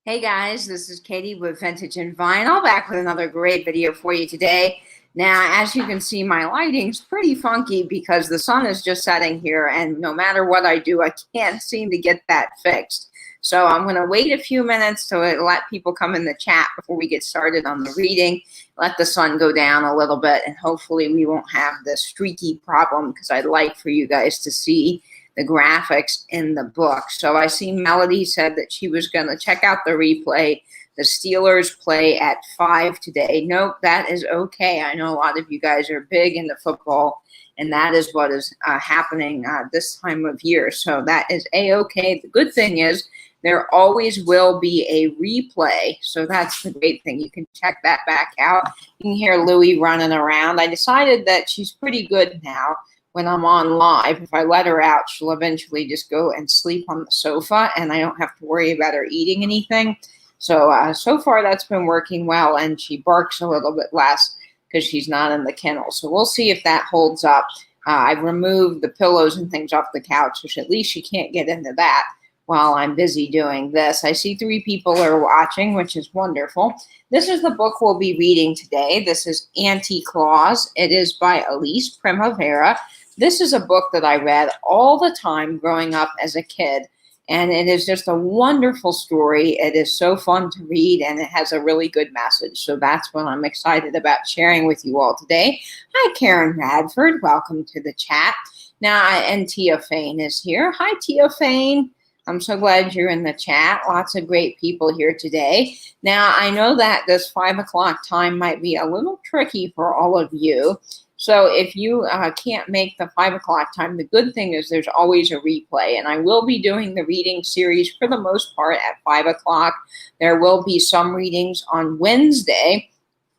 Hey guys, this is Katie with Vintage and Vinyl, back with another great video for you today. Now, as you can see, my lighting's pretty funky because the sun is just setting here, and no matter what I do, I can't seem to get that fixed. So I'm going to wait a few minutes to let people come in the chat before we get started on the reading, let the sun go down a little bit, and hopefully we won't have this streaky problem because I'd like for you guys to see the graphics in the book. So I see Melody said that she was going to check out the replay. The Steelers play at 5 today. Nope, that is okay. I know a lot of you guys are big into football, and that is what is happening this time of year. So that is a-okay. The good thing is there always will be a replay. So that's the great thing. You can check that back out. You can hear Louie running around. I decided that she's pretty good now. When I'm on live, if I let her out, she'll eventually just go and sleep on the sofa, and I don't have to worry about her eating anything. So, so far that's been working well, and she barks a little bit less because she's not in the kennel. So we'll see if that holds up. I've removed the pillows and things off the couch, so at least she can't get into that while I'm busy doing this. I see 3 people are watching, which is wonderful. This is the book we'll be reading today. This is Auntie Claus. It is by Elise Primavera. This is a book that I read all the time growing up as a kid, and it is just a wonderful story. It is so fun to read, and it has a really good message. So that's what I'm excited about sharing with you all today. Hi, Karen Radford. Welcome to the chat. Now, and Tia Fane is here. Hi, Tia Fane. I'm so glad you're in the chat. Lots of great people here today. Now, I know that this 5 o'clock time might be a little tricky for all of you. So if you can't make the 5 o'clock time, the good thing is there's always a replay. And I will be doing the reading series for the most part at 5 o'clock. There will be some readings on Wednesday.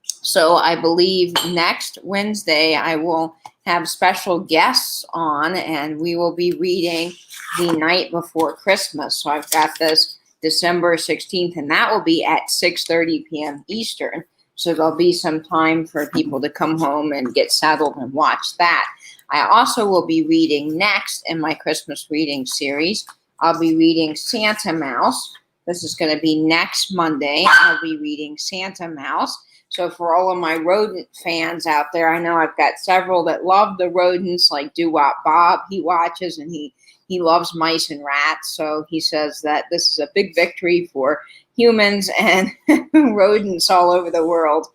So I believe next Wednesday I will have special guests on, and we will be reading The Night Before Christmas. So I've got this December 16th, and that will be at 6:30 p.m. Eastern. So there'll be some time for people to come home and get settled and watch that. I also will be reading next in my Christmas reading series. I'll be reading Santa Mouse. This is going to be next Monday. I'll be reading Santa Mouse. So for all of my rodent fans out there, I know I've got several that love the rodents, like Doo-Wop Bob. He watches, and he loves mice and rats. So he says that this is a big victory for humans and rodents all over the world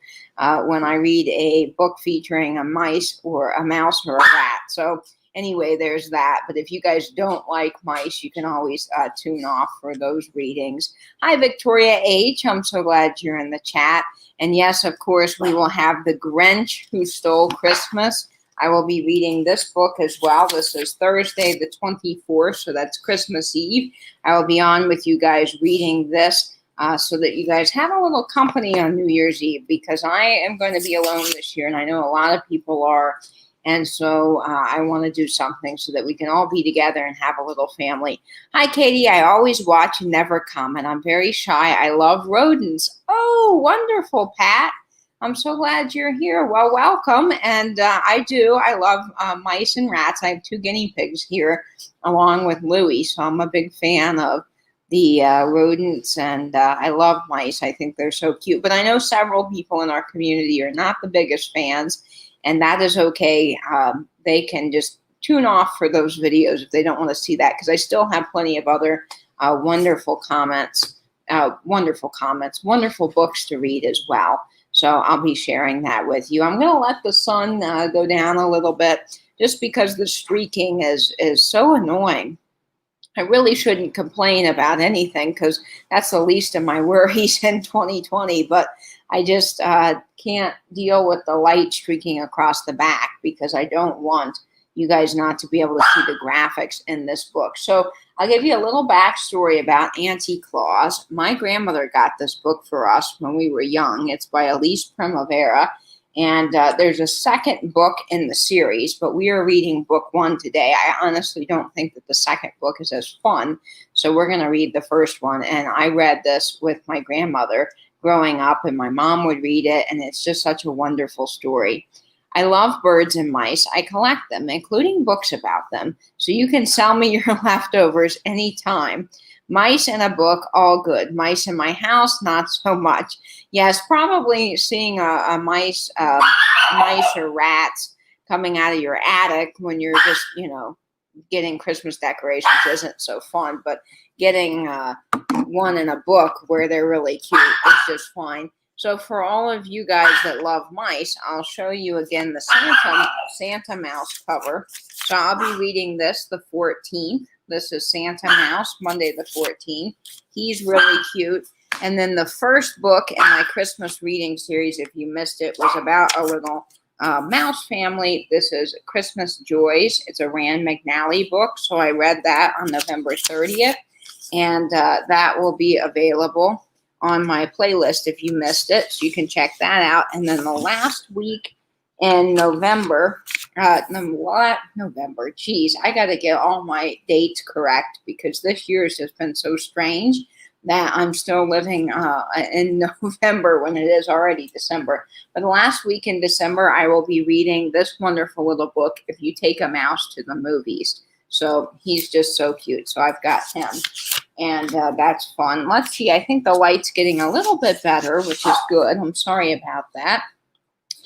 when I read a book featuring a mice or a mouse or a rat. So anyway, there's that. But if you guys don't like mice, you can always tune off for those readings. Hi, Victoria H. I'm so glad you're in the chat. And yes, of course, we will have The Grinch Who Stole Christmas. I will be reading this book as well. This is Thursday the 24th, so that's Christmas Eve. I will be on with you guys reading this so that you guys have a little company on New Year's Eve, because I am going to be alone this year, and I know a lot of people are. And so I want to do something so that we can all be together and have a little family. Hi, Katie. I always watch and never comment. I'm very shy. I love rodents. Oh, wonderful, Pat. I'm so glad you're here. Well, welcome. And I do. I love mice and rats. I have 2 guinea pigs here along with Louie. So I'm a big fan of the rodents, and I love mice. I think they're so cute. But I know several people in our community are not the biggest fans, and that is okay. They can just tune off for those videos if they don't want to see that, because I still have plenty of other wonderful comments, wonderful books to read as well. So I'll be sharing that with you. I'm going to let the sun go down a little bit just because the streaking is so annoying. I really shouldn't complain about anything because that's the least of my worries in 2020, but I just can't deal with the light streaking across the back because I don't want you guys not to be able to see the graphics in this book. So I'll give you a little backstory about Auntie Claus. My grandmother got this book for us when we were young. It's by Elise Primavera. And there's a second book in the series, but we are reading book 1 today. I honestly don't think that the second book is as fun, so we're going to read the first one. And I read this with my grandmother growing up, and my mom would read it, and it's just such a wonderful story. I love birds and mice. I collect them, including books about them. So you can sell me your leftovers anytime. Mice in a book, all good. Mice in my house, not so much. Yes, probably seeing a mice or rats coming out of your attic when you're just, getting Christmas decorations isn't so fun. But getting one in a book where they're really cute is just fine. So for all of you guys that love mice, I'll show you again the Santa Mouse cover. So I'll be reading this the 14th. This is Santa Mouse, Monday the 14th. He's really cute. And then the first book in my Christmas reading series, if you missed it, was about a little mouse family. This is Christmas Joys. It's a Rand McNally book. So I read that on November 30th. And that will be available on my playlist if you missed it. So you can check that out. And then the last week in November, November, geez, I got to get all my dates correct because this year has just been so strange that I'm still living in November when it is already December. But the last week in December, I will be reading this wonderful little book, If You Take a Mouse to the Movies. So he's just so cute. So I've got him. And that's fun. Let's see. I think the light's getting a little bit better, which is good. I'm sorry about that.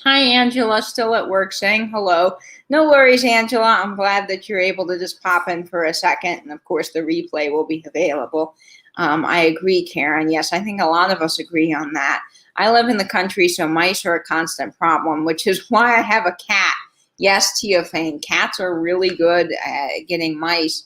Hi, Angela. Still at work saying hello. No worries, Angela. I'm glad that you're able to just pop in for a second. And, of course, the replay will be available. I agree, Karen. Yes, I think a lot of us agree on that. I live in the country, so mice are a constant problem, which is why I have a cat. Yes, Teofane, cats are really good at getting mice.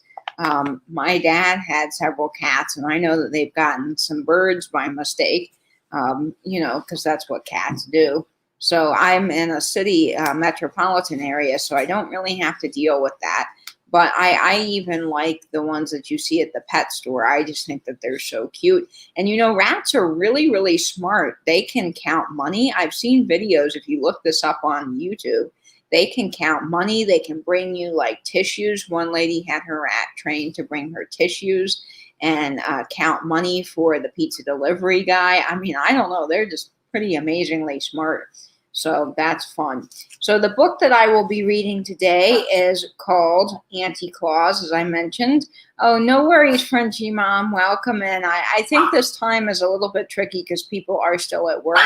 My dad had several cats, and I know that they've gotten some birds by mistake, because that's what cats do. So I'm in a city metropolitan area, so I don't really have to deal with that. But I even like the ones that you see at the pet store. I just think that they're so cute. And, rats are really, really smart. They can count money. I've seen videos, if you look this up on YouTube. They can count money. They can bring you like tissues. One lady had her rat trained to bring her tissues and count money for the pizza delivery guy. I mean, I don't know. They're just pretty amazingly smart. So that's fun. So the book that I will be reading today is called Auntie Claus, as I mentioned. Oh, no worries, Frenchie Mom. Welcome in. I think this time is a little bit tricky because people are still at work.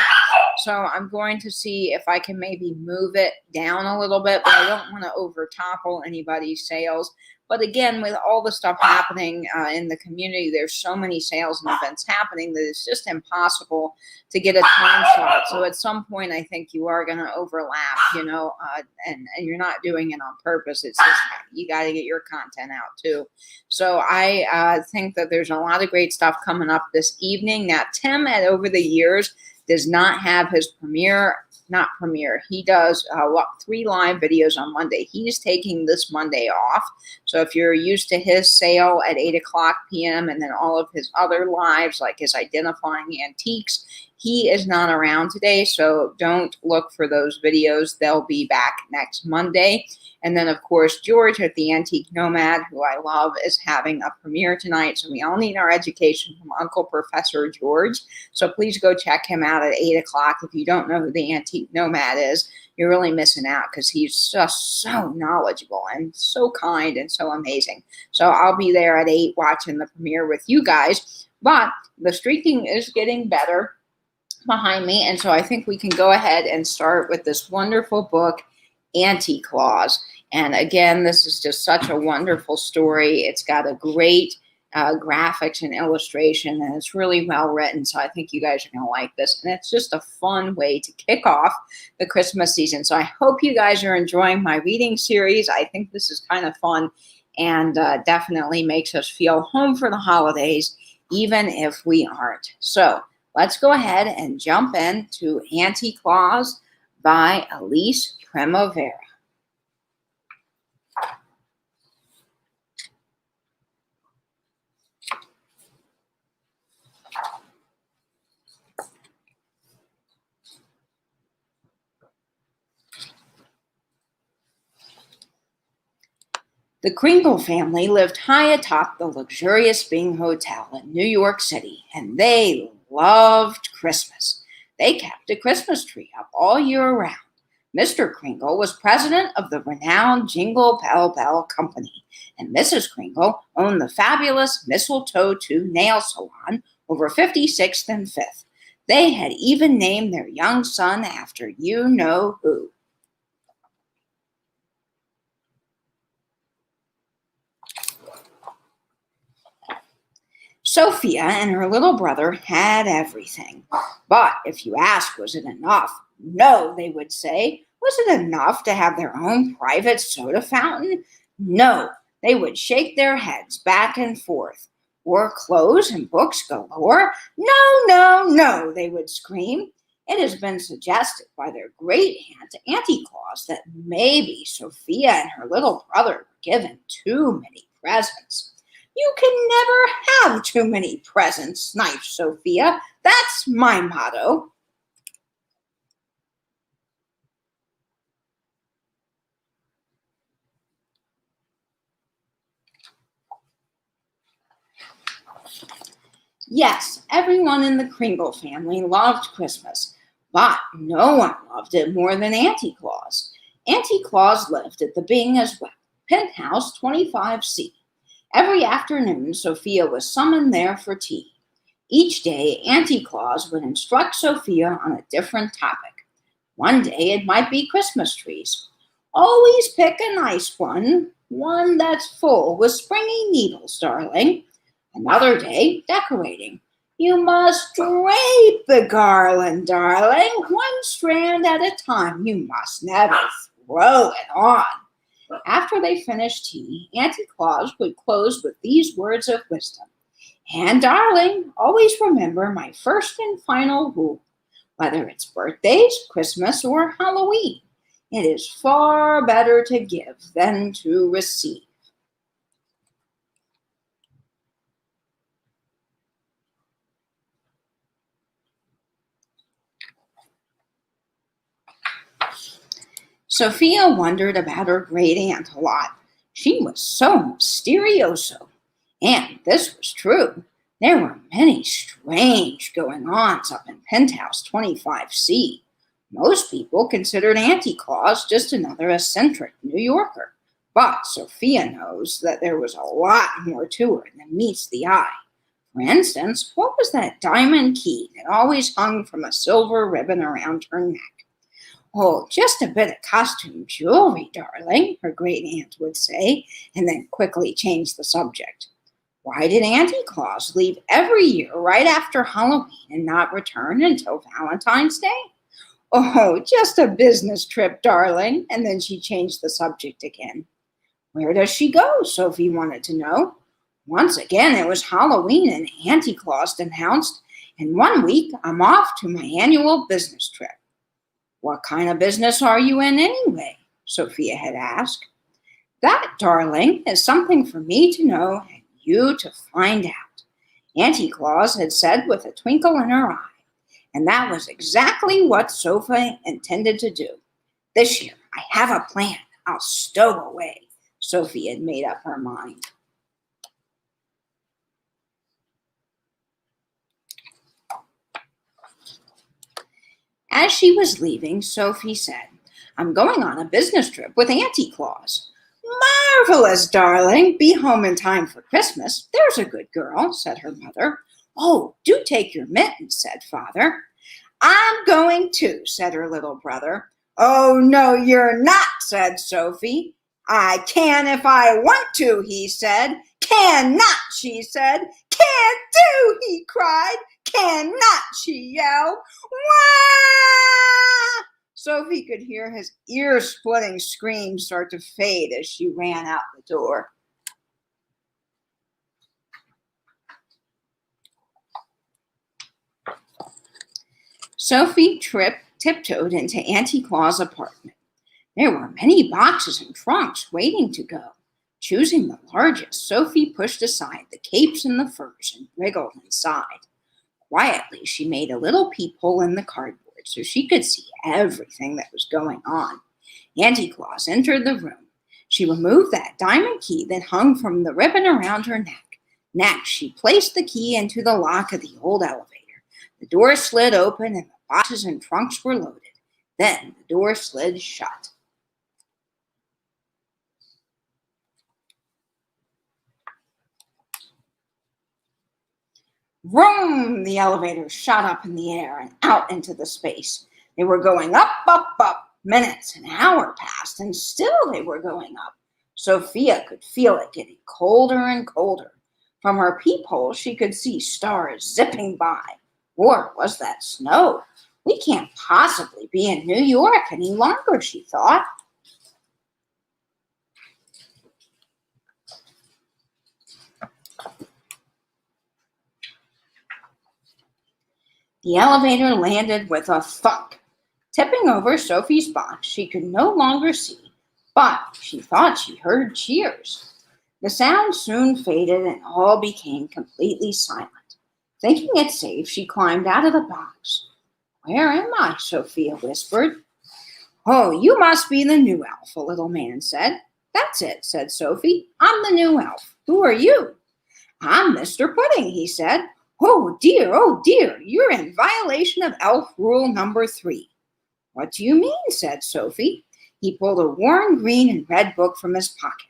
So I'm going to see if I can maybe move it down a little bit, but I don't want to overtopple anybody's sales. But again, with all the stuff happening in the community, there's so many sales and events happening that it's just impossible to get a time slot. So at some point, I think you are going to overlap, and you're not doing it on purpose. It's just you got to get your content out too. So I think that there's a lot of great stuff coming up this evening. Now, Tim, over the years, does not have his he does 3 live videos on Monday. He's taking this Monday off. So if you're used to his sale at 8 o'clock p.m. and then all of his other lives, like his identifying antiques, he is not around today. So don't look for those videos. They'll be back next Monday. And then, of course, George at the Antique Nomad, who I love, is having a premiere tonight. So we all need our education from Uncle Professor George. So please go check him out at 8 o'clock. If you don't know who the Antique Nomad is, you're really missing out because he's just so knowledgeable and so kind and so amazing. So I'll be there at 8 watching the premiere with you guys. But the streaking is getting better behind me. And so I think we can go ahead and start with this wonderful book, Auntie Claus. And again, this is just such a wonderful story. It's got a great graphics and illustration, and it's really well written. So I think you guys are going to like this. And it's just a fun way to kick off the Christmas season. So I hope you guys are enjoying my reading series. I think this is kind of fun and definitely makes us feel home for the holidays, even if we aren't. So let's go ahead and jump into Auntie Claus by Elise Primavera. The Kringle family lived high atop the luxurious Bing Hotel in New York City, and they loved Christmas. They kept a Christmas tree up all year round. Mr. Kringle was president of the renowned Jingle Bell Bell Company, and Mrs. Kringle owned the fabulous Mistletoe 2 nail salon over 56th and 5th. They had even named their young son after you know who. Sophia and her little brother had everything. But if you ask, was it enough? No, they would say. Was it enough to have their own private soda fountain? No, they would shake their heads back and forth. Or clothes and books galore? No, no, no, they would scream. It has been suggested by their great aunt, Auntie Claus, that maybe Sophia and her little brother were given too many presents. You can never have too many presents, sniped Sophia. That's my motto. Yes, everyone in the Kringle family loved Christmas, but no one loved it more than Auntie Claus. Auntie Claus lived at the Bing as well, penthouse 25C. Every afternoon, Sophia was summoned there for tea. Each day, Auntie Claus would instruct Sophia on a different topic. One day, it might be Christmas trees. Always pick a nice one that's full with springy needles, darling. Another day, decorating. You must drape the garland, darling, one strand at a time. You must never throw it on. After they finished tea, Auntie Claus would close with these words of wisdom. And darling, always remember my first and final rule. Whether it's birthdays, Christmas, or Halloween, it is far better to give than to receive. Sophia wondered about her great aunt a lot. She was so mysterioso. And this was true. There were many strange going-ons up in penthouse 25C. Most people considered Auntie Claus just another eccentric New Yorker. But Sophia knows that there was a lot more to her than meets the eye. For instance, what was that diamond key that always hung from a silver ribbon around her neck? Oh, just a bit of costume jewelry, darling, her great aunt would say, and then quickly change the subject. Why did Auntie Claus leave every year right after Halloween and not return until Valentine's Day? Oh, just a business trip, darling, and then she changed the subject again. Where does she go? Sophie wanted to know. Once again, it was Halloween and Auntie Claus announced, in 1 week, I'm off to my annual business trip. What kind of business are you in anyway? Sophia had asked. That, darling, is something for me to know and you to find out, Auntie Claus had said with a twinkle in her eye. And that was exactly what Sophia intended to do. This year, I have a plan I'll stow away. Sophie had made up her mind. As she was leaving, Sophie said, I'm going on a business trip with Auntie Claus. Marvelous, darling. Be home in time for Christmas. There's a good girl, said her mother. Oh, do take your mittens, said father. I'm going too, said her little brother. Oh, no, you're not, said Sophie. I can if I want to, he said. Cannot, she said. Can't do, he cried. Cannot, she yelled. Wah! Sophie could hear his ear-splitting scream start to fade as she ran out the door. Sophie tiptoed into Auntie Claus' apartment. There were many boxes and trunks waiting to go. Choosing the largest, Sophie pushed aside the capes and the furs and wriggled inside. Quietly, she made a little peephole in the cardboard so she could see everything that was going on. Auntie Claus entered the room. She removed that diamond key that hung from the ribbon around her neck. Next, she placed the key into the lock of the old elevator. The door slid open and the boxes and trunks were loaded. Then the door slid shut. Vroom! The elevator shot up in the air and out into the space. They were going up, up, up. Minutes, an hour passed, and still they were going up. Sophia could feel it getting colder and colder. From her peephole, she could see stars zipping by. Or was that snow? We can't possibly be in New York any longer, she thought. The elevator landed with a thunk. Tipping over Sophie's box, she could no longer see, but she thought she heard cheers. The sound soon faded and all became completely silent. Thinking it safe, she climbed out of the box. "Where am I?" Sophia whispered. "Oh, you must be the new elf," a little man said. "That's it," said Sophie. "I'm the new elf. Who are you?" "I'm Mr. Pudding," he said. Oh dear, you're in violation of elf rule number 3. "What do you mean?" said Sophie. He pulled a worn green and red book from his pocket.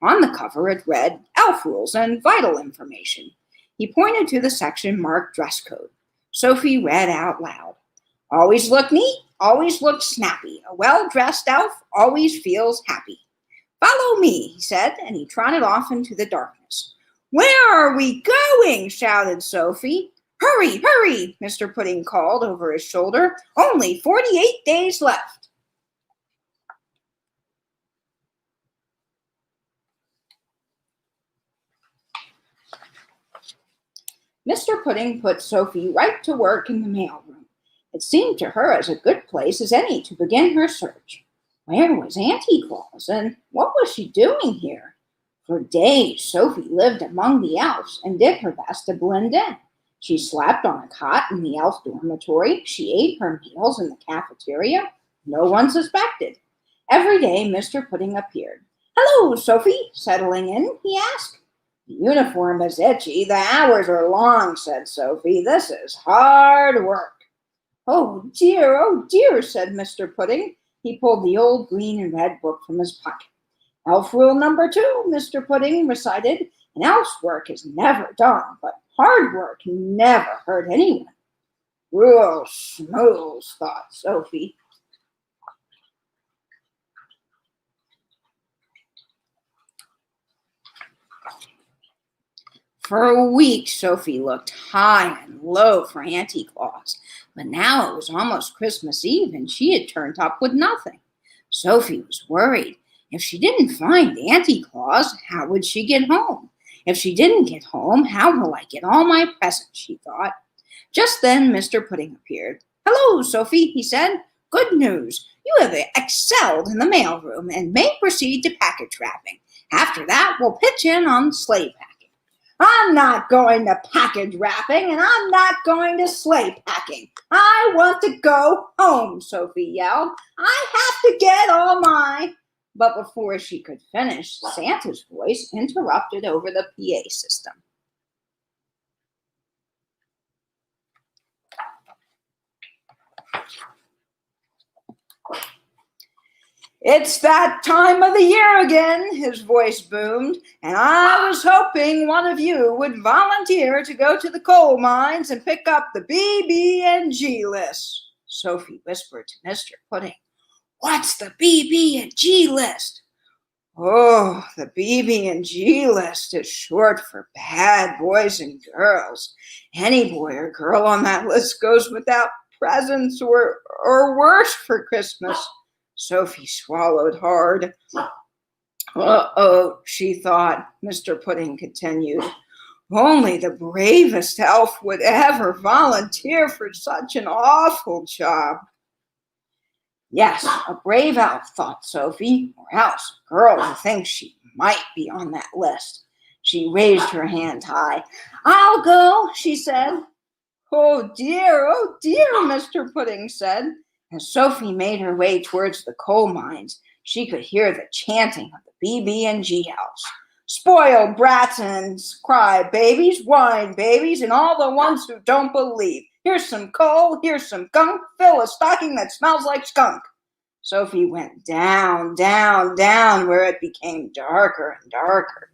On the cover it read, "Elf Rules and Vital Information." He pointed to the section marked Dress Code. Sophie read out loud. "Always look neat, always look snappy. A well-dressed elf always feels happy. Follow me," he said, and he trotted off into the darkness. "Where are we going?" shouted Sophie. "Hurry, hurry," Mr. Pudding called over his shoulder. "Only 48 days left." Mr. Pudding put Sophie right to work in the mailroom. It seemed to her as a good place as any to begin her search. Where was Auntie Claus, and what was she doing here? For days, Sophie lived among the elves and did her best to blend in. She slept on a cot in the elf dormitory. She ate her meals in the cafeteria. No one suspected. Every day, Mr. Pudding appeared. "Hello, Sophie. Settling in?" he asked. "The uniform is itchy. The hours are long," said Sophie. "This is hard work." Oh, dear, said Mr. Pudding. He pulled the old green and red book from his pocket. "Elf rule number 2, Mr. Pudding recited. An elf's work is never done, but hard work never hurt anyone." "Real smooth," thought Sophie. For a week, Sophie looked high and low for Auntie Claus, but now it was almost Christmas Eve and she had turned up with nothing. Sophie was worried. If she didn't find Auntie Claus, how would she get home? If she didn't get home, how will I get all my presents, she thought. Just then, Mr. Pudding appeared. "Hello, Sophie," he said. "Good news. You have excelled in the mailroom and may proceed to package wrapping. After that, we'll pitch in on sleigh packing." "I'm not going to package wrapping, and I'm not going to sleigh packing. I want to go home," Sophie yelled. "I have to get all my—" But before she could finish, Santa's voice interrupted over the PA system. "It's that time of the year again," his voice boomed, "and I was hoping one of you would volunteer to go to the coal mines and pick up the BB&G list." Sophie whispered to Mr. Pudding. "What's the BB&G list?" "Oh, the BB&G list is short for bad boys and girls. Any boy or girl on that list goes without presents or worse for Christmas." Sophie swallowed hard. "Uh-oh," she thought. Mr. Pudding continued. "Only the bravest elf would ever volunteer for such an awful job." Yes, a brave elf, thought Sophie, or else a girl who thinks she might be on that list. She raised her hand high. "I'll go," she said. Oh dear, Mr. Pudding said. As Sophie made her way towards the coal mines, she could hear the chanting of the BB&G elves. "Spoiled brats and cry babies, whine babies, and all the ones who don't believe. Here's some coal, here's some gunk, fill a stocking that smells like skunk. Sophie went down, down, down, where it became darker and darker.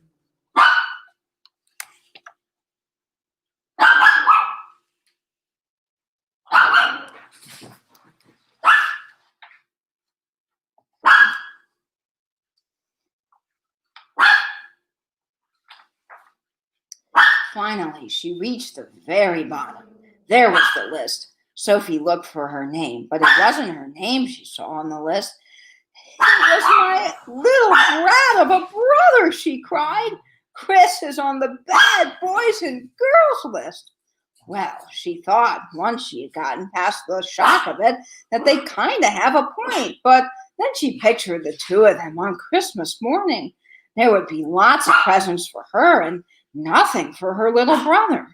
Finally, she reached the very bottom. There was the list. Sophie looked for her name, but it wasn't her name she saw on the list. It was my little brat of a brother, she cried. Chris is on the bad boys and girls list. Well, she thought once she had gotten past the shock of it that they kind of have a point, but then she pictured the two of them on Christmas morning. There would be lots of presents for her and nothing for her little brother.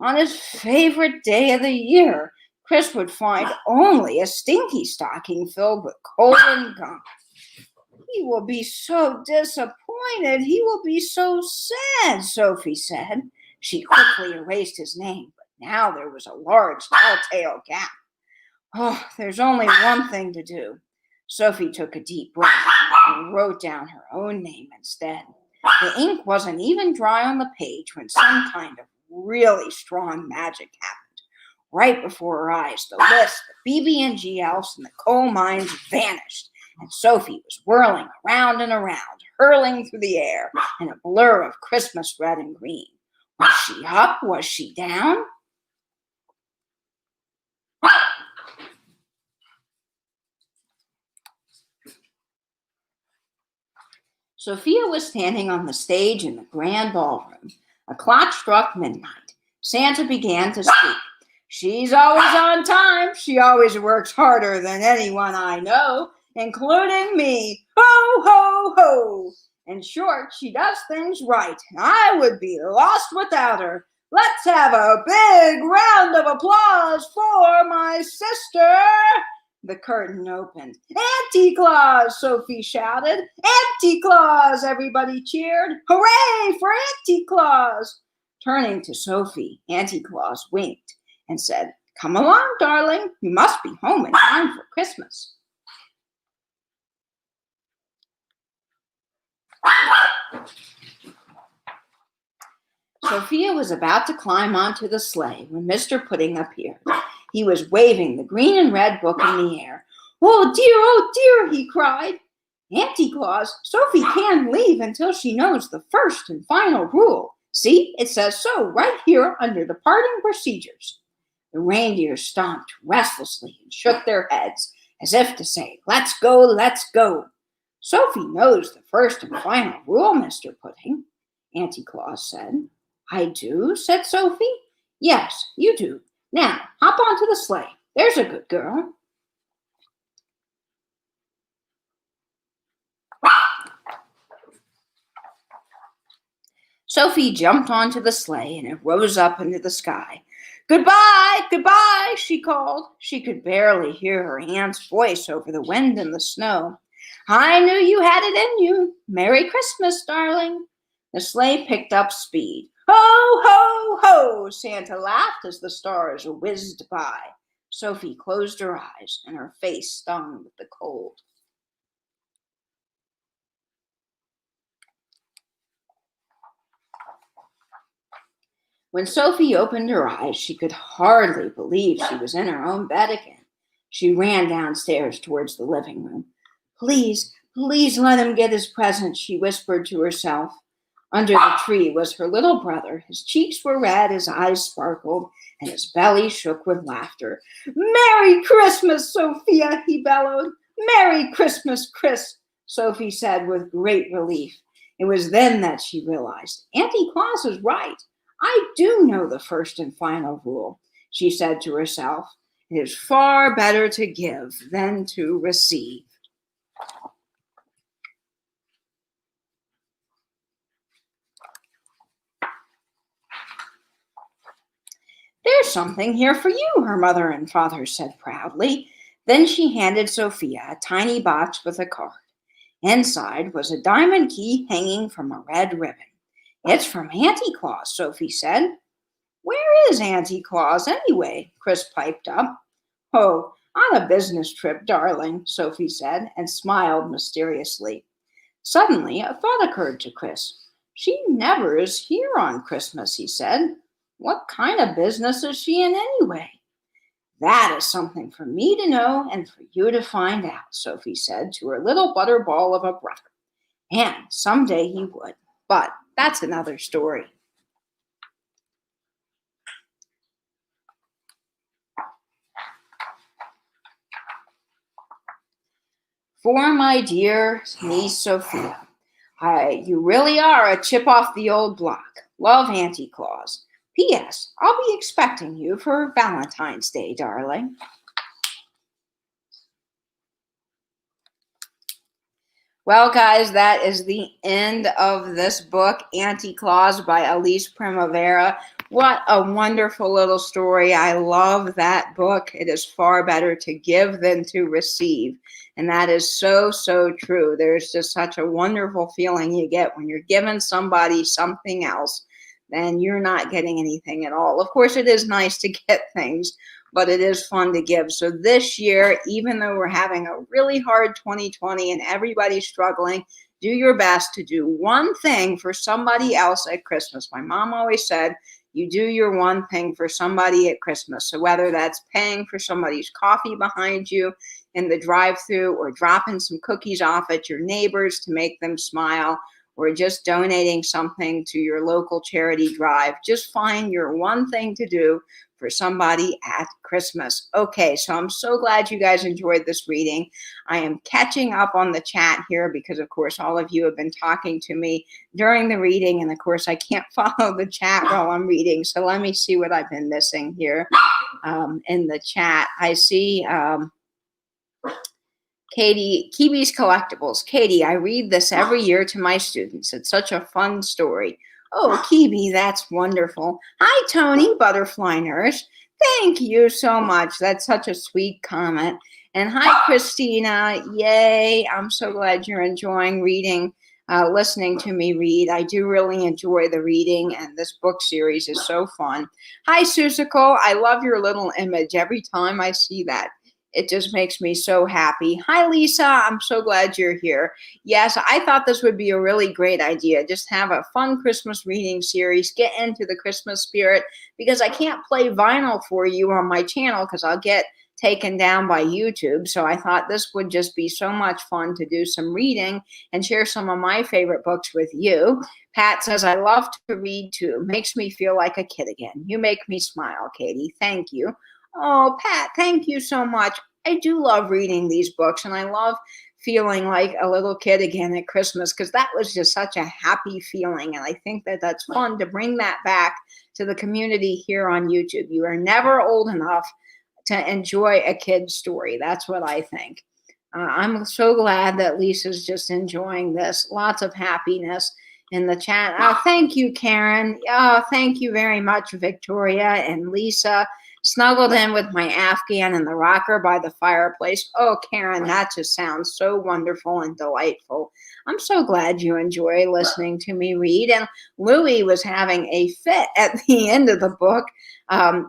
On his favorite day of the year, Chris would find only a stinky stocking filled with coal and gunk. He will be so disappointed. He will be so sad, Sophie said. She quickly erased his name, but now there was a large telltale gap. Oh, there's only one thing to do. Sophie took a deep breath and wrote down her own name instead. The ink wasn't even dry on the page when some kind of really strong magic happened. Right before her eyes, the list, the BB&G elves, and the coal mines vanished, and Sophie was whirling around and around, hurling through the air in a blur of Christmas red and green. Was she up? Was she down? Sophia was standing on the stage in the grand ballroom. A clock struck midnight. Santa began to speak. She's always on time. She always works harder than anyone I know, including me. Ho, ho, ho. In short, she does things right, and I would be lost without her. Let's have a big round of applause for my sister. The curtain opened. Auntie Claus, Sophie shouted. Auntie Claus, everybody cheered. Hooray for Auntie Claus. Turning to Sophie, Auntie Claus winked and said, Come along, darling. You must be home in time for Christmas. Sophia was about to climb onto the sleigh when Mr. Pudding appeared. He was waving the green and red book in the air. Oh dear, he cried. Auntie Claus, Sophie can't leave until she knows the first and final rule. See, it says so right here under departing procedures. The reindeer stomped restlessly and shook their heads as if to say, Let's go, let's go. Sophie knows the first and final rule, Mr. Pudding, Auntie Claus said. I do, said Sophie. Yes, you do. Now, hop onto the sleigh. There's a good girl. Sophie jumped onto the sleigh and it rose up into the sky. Goodbye, goodbye, she called. She could barely hear her aunt's voice over the wind and the snow. I knew you had it in you. Merry Christmas, darling. The sleigh picked up speed. Ho, ho, ho, Santa laughed as the stars whizzed by. Sophie closed her eyes and her face stung with the cold. When Sophie opened her eyes, she could hardly believe she was in her own bed again. She ran downstairs towards the living room. Please, please let him get his present, she whispered to herself. Under the tree was her little brother. His cheeks were red, his eyes sparkled, and his belly shook with laughter. Merry Christmas, Sophia, he bellowed. Merry Christmas, Chris, Sophie said with great relief. It was then that she realized, Auntie Claus is right. I do know the first and final rule, she said to herself. It is far better to give than to receive. There's something here for you, her mother and father said proudly. Then she handed Sophia a tiny box with a card. Inside was a diamond key hanging from a red ribbon. It's from Auntie Claus, Sophie said. Where is Auntie Claus anyway? Chris piped up. Oh, on a business trip, darling, Sophie said, and smiled mysteriously. Suddenly, a thought occurred to Chris. She never is here on Christmas, he said. What kind of business is she in anyway? That is something for me to know and for you to find out, Sophie said to her little butterball of a brother. And someday he would. But that's another story. For my dear niece Sophia, you really are a chip off the old block. Love, Auntie Claus. P.S. I'll be expecting you for Valentine's Day, darling. Well, guys, that is the end of this book, Auntie Claus by Elise Primavera. What a wonderful little story. I love that book. It is far better to give than to receive. And that is so, so true. There's just such a wonderful feeling you get when you're giving somebody something else, then you're not getting anything at all. Of course, it is nice to get things, but it is fun to give. So this year, even though we're having a really hard 2020 and everybody's struggling, do your best to do one thing for somebody else at Christmas. My mom always said, you do your one thing for somebody at Christmas. So whether that's paying for somebody's coffee behind you in the drive-thru, or dropping some cookies off at your neighbors to make them smile, or just donating something to your local charity drive, just find your one thing to do for somebody at Christmas. Okay, so I'm so glad you guys enjoyed this reading. I am catching up on the chat here because, of course, all of you have been talking to me during the reading, and of course, I can't follow the chat while I'm reading. So let me see what I've been missing here in the chat. I see Katie, Kiwi's Collectibles. Katie, I read this every year to my students. It's such a fun story. Oh, Kiwi, that's wonderful. Hi, Tony, Butterfly Nurse. Thank you so much. That's such a sweet comment. And hi, Christina. Yay. I'm so glad you're enjoying reading, listening to me read. I do really enjoy the reading, and this book series is so fun. Hi, Susical. I love your little image every time I see that. It just makes me so happy. Hi, Lisa. I'm so glad you're here. Yes, I thought this would be a really great idea. Just have a fun Christmas reading series. Get into the Christmas spirit, because I can't play vinyl for you on my channel because I'll get taken down by YouTube. So I thought this would just be so much fun to do some reading and share some of my favorite books with you. Pat says, I love to read too. Makes me feel like a kid again. You make me smile, Katie. Thank you. Oh, Pat, thank you so much. I do love reading these books, and I love feeling like a little kid again at Christmas, because that was just such a happy feeling. And I think that that's fun to bring that back to the community here on YouTube. You are never old enough to enjoy a kid's story. That's what I think. I'm so glad that Lisa's just enjoying this. Lots of happiness in the chat. Thank you, Karen. Thank you very much, Victoria and Lisa. Snuggled in with my Afghan in the rocker by the fireplace. Oh, Karen, that just sounds so wonderful and delightful. I'm so glad you enjoy listening to me read. And Louie was having a fit at the end of the book.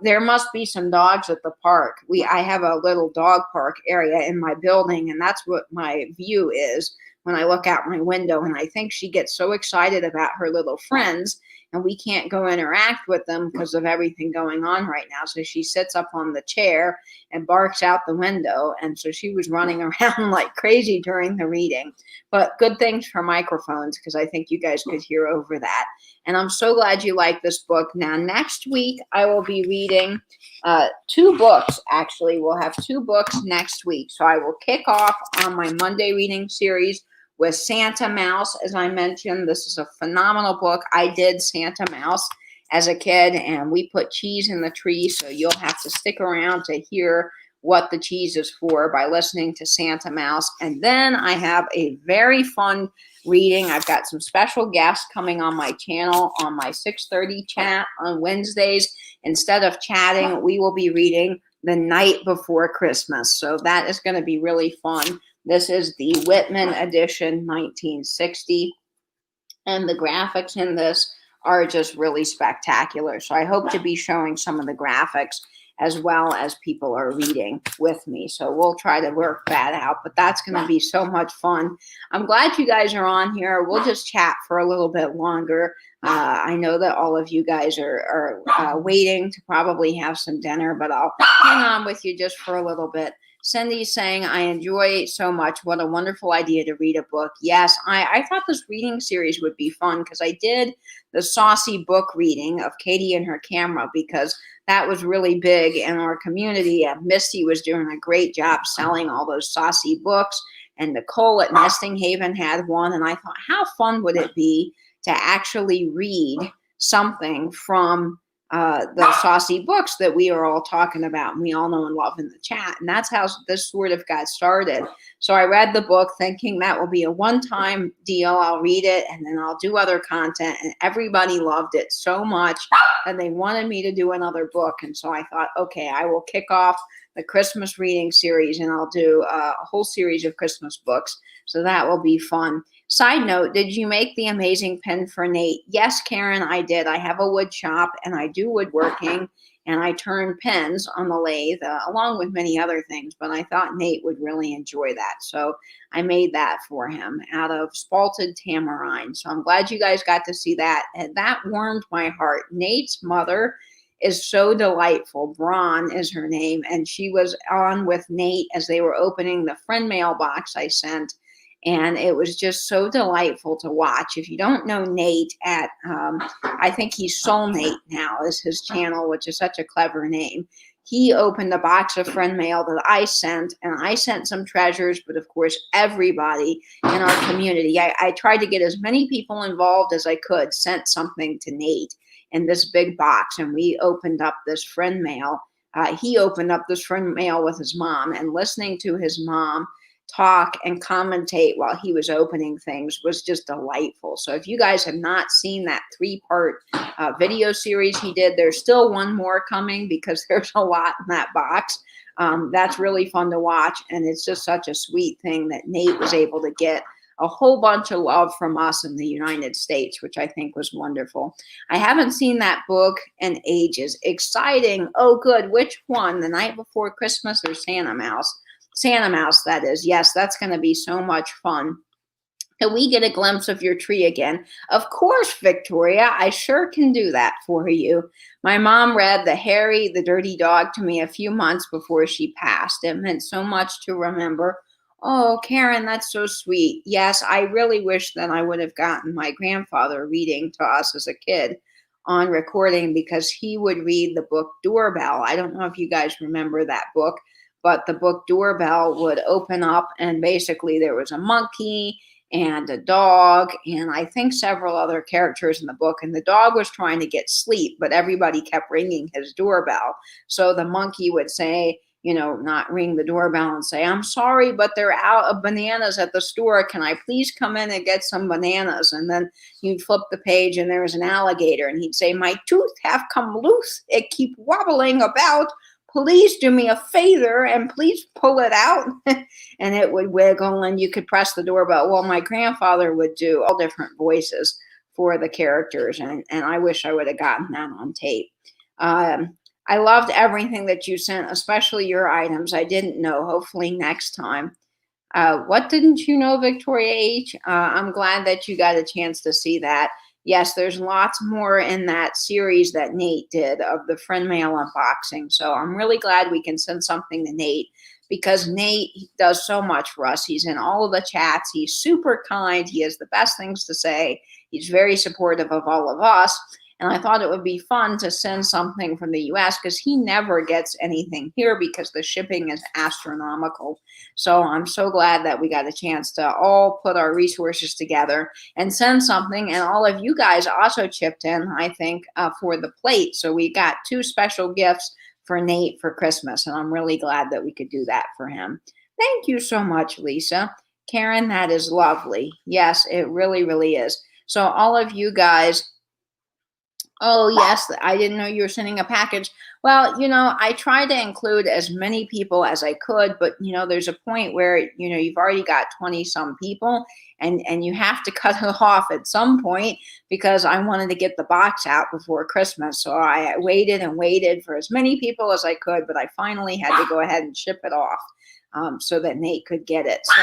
There must be some dogs at the park. I have a little dog park area in my building, and that's what my view is when I look out my window. And I think she gets so excited about her little friends, and we can't go interact with them because of everything going on right now. So she sits up on the chair and barks out the window. And so she was running around like crazy during the reading. But good things for microphones, because I think you guys could hear over that. And I'm so glad you like this book. Now, next week, I will be reading 2 books, actually. We'll have 2 books next week. So I will kick off on my Monday reading series with Santa Mouse. As I mentioned, this is a phenomenal book. I did Santa Mouse as a kid, and we put cheese in the tree, so you'll have to stick around to hear what the cheese is for by listening to Santa Mouse. And then I have a very fun reading. I've got some special guests coming on my channel on my 6:30 chat on Wednesdays. Instead of chatting, we will be reading The Night Before Christmas. So that is going to be really fun. This is the Whitman edition, 1960. And the graphics in this are just really spectacular. So I hope to be showing some of the graphics as well as people are reading with me. So we'll try to work that out, but that's going to be so much fun. I'm glad you guys are on here. We'll just chat for a little bit longer. I know that all of you guys are waiting to probably have some dinner, but I'll hang on with you just for a little bit. Cindy's saying, I enjoy so much. What a wonderful idea to read a book. Yes, I thought this reading series would be fun because I did the saucy book reading of Katie and her camera because that was really big in our community. Misty was doing a great job selling all those saucy books, and Nicole at Nesting Haven had one. And I thought, how fun would it be to actually read something from the saucy books that we are all talking about and we all know and love in the chat. And that's how this sort of got started. So I read the book thinking that will be a one-time deal. I'll read it and then I'll do other content. And everybody loved it so much that they wanted me to do another book. And so I thought, okay, I will kick off the Christmas reading series and I'll do a whole series of Christmas books. So that will be fun. Side note, did you make the amazing pin for Nate? Yes, Karen, I did. I have a wood shop and I do woodworking and I turn pins on the lathe along with many other things, but I thought Nate would really enjoy that. So I made that for him out of spalted tamarind. So I'm glad you guys got to see that. And that warmed my heart. Nate's mother is so delightful. Braun is her name. And she was on with Nate as they were opening the friend mail box I sent. And it was just so delightful to watch. If you don't know Nate I think he's Soul Nate now is his channel, which is such a clever name. He opened a box of friend mail that I sent, and I sent some treasures, but of course, everybody in our community, I tried to get as many people involved as I could, sent something to Nate in this big box, and we opened up this friend mail. He opened up this friend mail with his mom, and listening to his mom talk and commentate while he was opening things was just delightful. So if you guys have not seen that 3-part video series he did, there's still one more coming because there's a lot in that box. That's really fun to watch, and it's just such a sweet thing that Nate was able to get a whole bunch of love from us in the United States, which I think was wonderful. I haven't seen that book in ages. Exciting. Oh, good. Which one? The Night Before Christmas or Santa Mouse? Santa Mouse, that is. Yes, that's going to be so much fun. Can we get a glimpse of your tree again? Of course, Victoria. I sure can do that for you. My mom read The Harry, the Dirty Dog to me a few months before she passed. It meant so much to remember. Oh, Karen, that's so sweet. Yes, I really wish that I would have gotten my grandfather reading to us as a kid on recording because he would read the book Doorbell. I don't know if you guys remember that book, but the book Doorbell would open up and basically there was a monkey and a dog and I think several other characters in the book. And the dog was trying to get sleep, but everybody kept ringing his doorbell. So the monkey would say, not ring the doorbell and say, I'm sorry, but they're out of bananas at the store. Can I please come in and get some bananas? And then you'd flip the page and there was an alligator and he'd say, my tooth have come loose. It keep wobbling about. Please do me a favor and please pull it out. And it would wiggle and you could press the doorbell. Well, my grandfather would do all different voices for the characters. And I wish I would have gotten that on tape. I loved everything that you sent, especially your items. I didn't know. Hopefully next time. What didn't you know, Victoria H? I'm glad that you got a chance to see that. Yes, there's lots more in that series that Nate did of the friend mail unboxing. So I'm really glad we can send something to Nate because Nate does so much for us. He's in all of the chats. He's super kind. He has the best things to say. He's very supportive of all of us. And I thought it would be fun to send something from the US because he never gets anything here because the shipping is astronomical. So I'm so glad that we got a chance to all put our resources together and send something. And all of you guys also chipped in, I think, for the plate. So we got 2 special gifts for Nate for Christmas. And I'm really glad that we could do that for him. Thank you so much, Lisa. Karen, that is lovely. Yes, it really, really is. So all of you guys, oh, yes, I didn't know you were sending a package. Well, I try to include as many people as I could, but there's a point where you've already got 20 some people, and you have to cut it off at some point because I wanted to get the box out before Christmas. So I waited and waited for as many people as I could, but I finally had to go ahead and ship it off. So that Nate could get it. So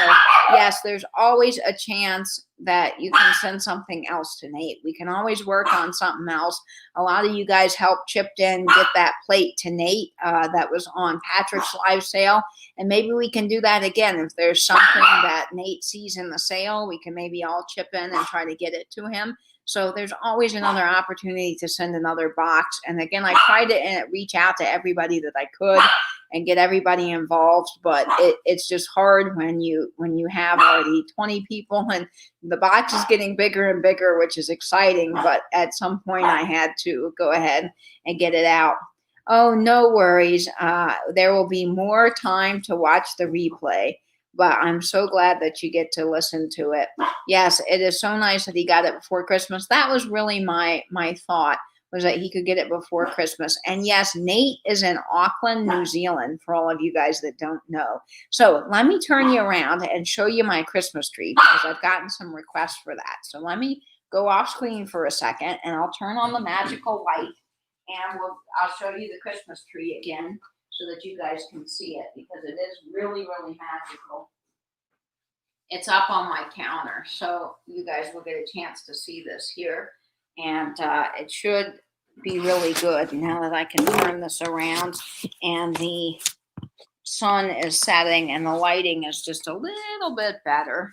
yes, there's always a chance that you can send something else to Nate. We can always work on something else. A lot of you guys helped chipped in get that plate to Nate that was on Patrick's live sale. And maybe we can do that again. If there's something that Nate sees in the sale, we can maybe all chip in and try to get it to him. So there's always another opportunity to send another box. And again, I tried to reach out to everybody that I could and get everybody involved, but it's just hard when you have already 20 people and the box is getting bigger and bigger, which is exciting. But at some point I had to go ahead and get it out. Oh, no worries. There will be more time to watch the replay, but I'm so glad that you get to listen to it. Yes, it is so nice that he got it before Christmas. That was really my thought, was that he could get it before Christmas. And yes, Nate is in Auckland, New Zealand, for all of you guys that don't know. So let me turn you around and show you my Christmas tree, because I've gotten some requests for that. So let me go off screen for a second, and I'll turn on the magical light, and I'll show you the Christmas tree again so that you guys can see it, because it is really, really magical. It's up on my counter, so you guys will get a chance to see this here. And it should be really good now that I can turn this around and the sun is setting and the lighting is just a little bit better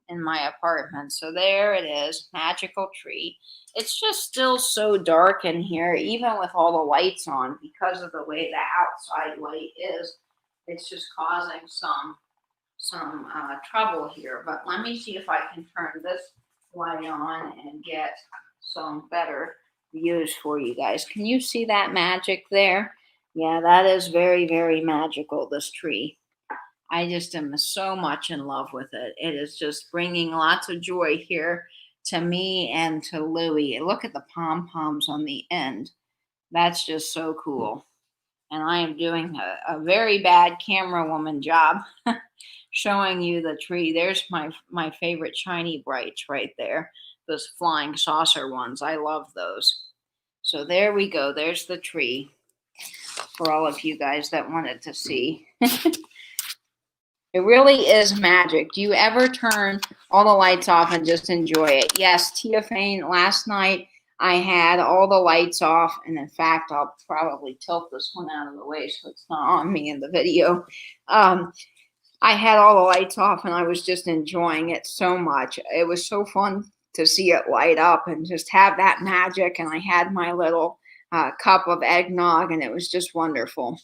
in my apartment. So there it is, magical tree. It's just still so dark in here, even with all the lights on, because of the way the outside light is. It's just causing some trouble here. But let me see if I can turn this light on and get some better views for you guys. Can you see that magic there? Yeah, that is very, very magical, this tree. I just am so much in love with it. It is just bringing lots of joy here to me and to Louie. Look at the pom-poms on the end. That's just so cool. And I am doing a very bad camera woman job showing you the tree. There's my favorite shiny brights right there. Those flying saucer ones. I love those. So there we go. There's the tree for all of you guys that wanted to see. It really is magic. Do you ever turn all the lights off and just enjoy it? Yes, Tia Fane, last night I had all the lights off. And in fact, I'll probably tilt this one out of the way so it's not on me in the video. I had all the lights off and I was just enjoying it so much. It was so fun to see it light up and just have that magic. And I had my little cup of eggnog, and it was just wonderful.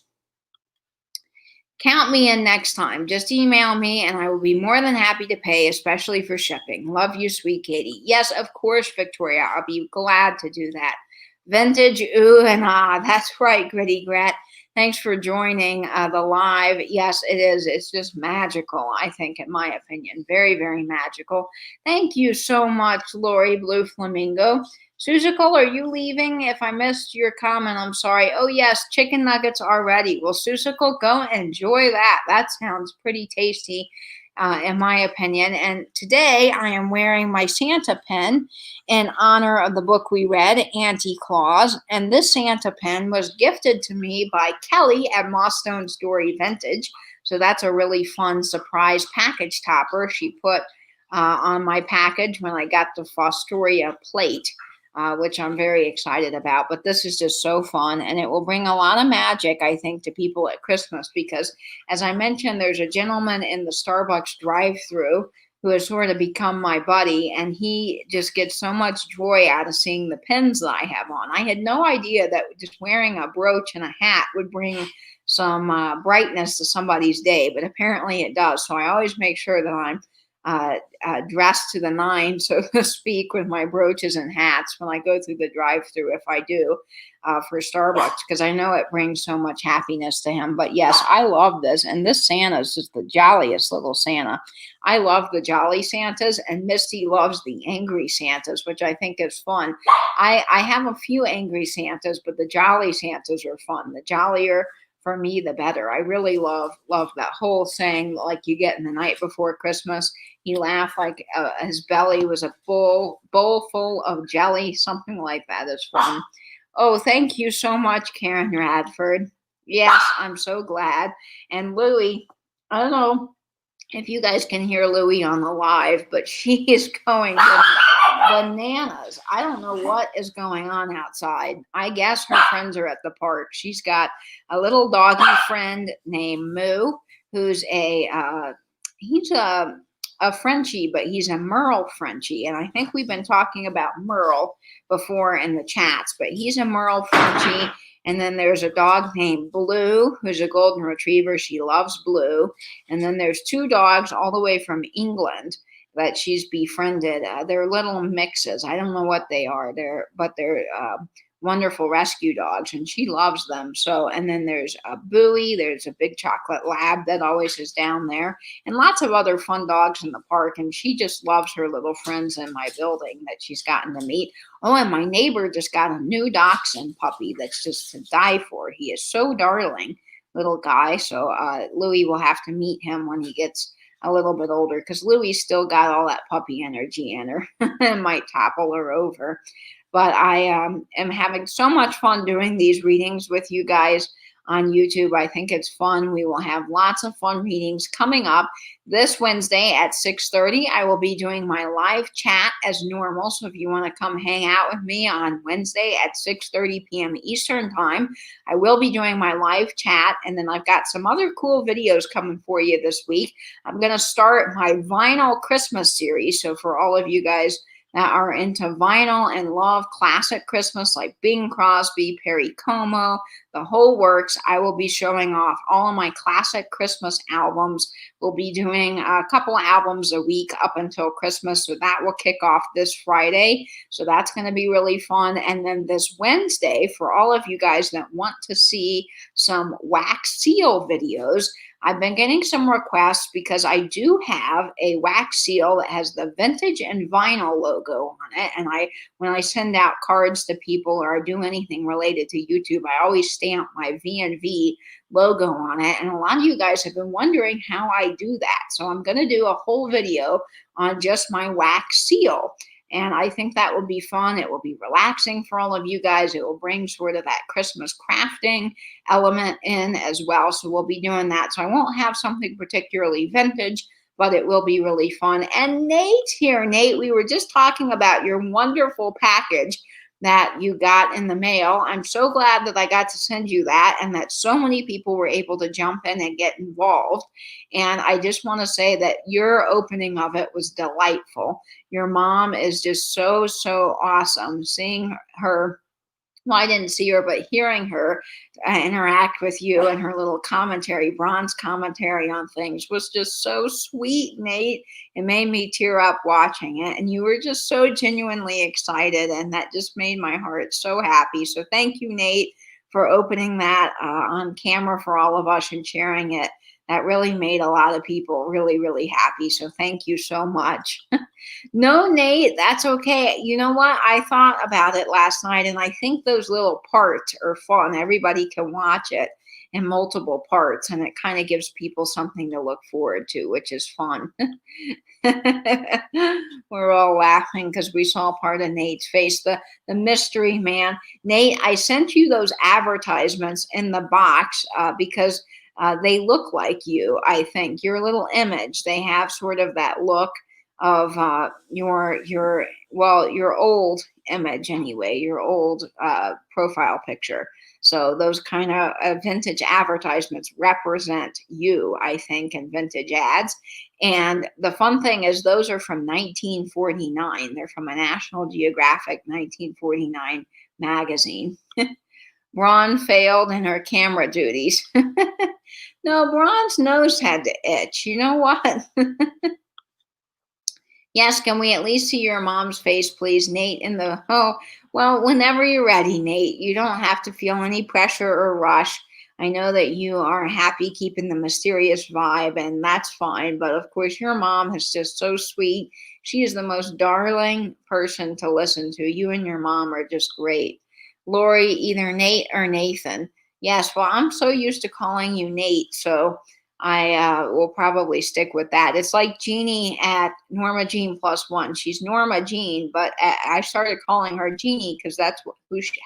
Count me in next time. Just email me and I will be more than happy to pay, especially for shipping. Love you, sweet Katie. Yes, of course, Victoria. I'll be glad to do that. Vintage, ooh and ah. That's right, Gritty Grat. Thanks for joining the live. Yes, it is. It's just magical, I think, in my opinion. Very, very magical. Thank you so much, Lori Blue Flamingo. Susical, are you leaving? If I missed your comment, I'm sorry. Oh, yes, chicken nuggets are ready. Well, Susical, go enjoy that. That sounds pretty tasty, in my opinion. And today I am wearing my Santa pen in honor of the book we read, Auntie Claus. And this Santa pen was gifted to me by Kelly at Mossstone Story Vintage. So that's a really fun surprise package topper she put on my package when I got the Fostoria plate. Which I'm very excited about. But this is just so fun, and it will bring a lot of magic, I think, to people at Christmas, because, as I mentioned, there's a gentleman in the Starbucks drive-thru who has sort of become my buddy, and he just gets so much joy out of seeing the pins that I have on. I had no idea that just wearing a brooch and a hat would bring some brightness to somebody's day, but apparently it does. So I always make sure that I'm dressed to the nine, so to speak, with my brooches and hats when I go through the drive-through, if I do, for Starbucks, because I know it brings so much happiness to him. But yes, I love this, and this Santa is just the jolliest little Santa. I love the jolly Santas, and Misty loves the angry Santas, which I think is fun. I have a few angry Santas, but the jolly Santas are fun. The jollier, for me, the better. I really love that whole saying like you get in the night before Christmas. He laughed like his belly was a bowl full of jelly. Something like that is fun. Oh, thank you so much, Karen Radford. Yes, I'm so glad. And Louie, I don't know if you guys can hear Louie on the live, but she is going bananas. I don't know what is going on outside. I guess her friends are at the park. She's got a little doggy friend named Moo, who's he's a Frenchie, but he's a Merle Frenchie. And I think we've been talking about Merle before in the chats, but he's a Merle Frenchie. And then there's a dog named Blue, who's a golden retriever. She loves Blue. And then there's two dogs all the way from England that she's befriended. They're little mixes. I don't know what they are. They're wonderful rescue dogs, and she loves them. So, and then there's a Bowie. There's a big chocolate lab that always is down there, and lots of other fun dogs in the park. And she just loves her little friends in my building that she's gotten to meet. Oh, and my neighbor just got a new dachshund puppy that's just to die for. He is so darling, little guy. So Louie will have to meet him when he gets a little bit older, because Louie's still got all that puppy energy in her and might topple her over. But I am having so much fun doing these readings with you guys on YouTube. I think it's fun. We will have lots of fun readings coming up this Wednesday at 6:30. I will be doing my live chat as normal. So if you want to come hang out with me on Wednesday at 6:30 p.m. Eastern time, I will be doing my live chat. And then I've got some other cool videos coming for you this week. I'm going to start my vinyl Christmas series. So for all of you guys that are into vinyl and love classic Christmas like Bing Crosby, Perry Como, the whole works, I will be showing off all of my classic Christmas albums. We'll be doing a couple albums a week up until Christmas, so that will kick off this Friday. So that's going to be really fun. And then this Wednesday, for all of you guys that want to see some wax seal videos, I've been getting some requests because I do have a wax seal that has the vintage and vinyl logo on it. And when I send out cards to people or I do anything related to YouTube, I always stamp my V&V logo on it. And a lot of you guys have been wondering how I do that. So I'm going to do a whole video on just my wax seal. And I think that will be fun. It will be relaxing for all of you guys. It will bring sort of that Christmas crafting element in as well. So we'll be doing that. So I won't have something particularly vintage, but it will be really fun. And Nate's here. Nate, we were just talking about your wonderful package that you got in the mail. I'm so glad that I got to send you that and that so many people were able to jump in and get involved. And I just want to say that your opening of it was delightful. Your mom is just so, so awesome. Seeing her, well, I didn't see her, but hearing her interact with you and her little commentary, bronze commentary on things was just so sweet, Nate. It made me tear up watching it. And you were just so genuinely excited. And that just made my heart so happy. So thank you, Nate, for opening that on camera for all of us and sharing it. That really made a lot of people really, really happy. So thank you so much. No, Nate, that's okay. You know what? I thought about it last night, and I think those little parts are fun. Everybody can watch it in multiple parts, and it kind of gives people something to look forward to, which is fun. We're all laughing because we saw part of Nate's face, the mystery man. Nate, I sent you those advertisements in the box because they look like you, I think. Your little image, they have sort of that look of your old image anyway, your old profile picture. So those kind of vintage advertisements represent you, I think, in vintage ads. And the fun thing is those are from 1949. They're from a National Geographic 1949 magazine. Ron failed in her camera duties. No, Ron's nose had to itch. You know what? Yes, can we at least see your mom's face, please, Nate? Well, whenever you're ready, Nate. You don't have to feel any pressure or rush. I know that you are happy keeping the mysterious vibe, and that's fine. But of course, your mom is just so sweet. She is the most darling person to listen to. You and your mom are just great. Lori, either Nate or Nathan. Yes, well, I'm so used to calling you Nate, so I will probably stick with that. It's like Jeannie at Norma Jean plus one. She's Norma Jean, but I started calling her Jeannie because that's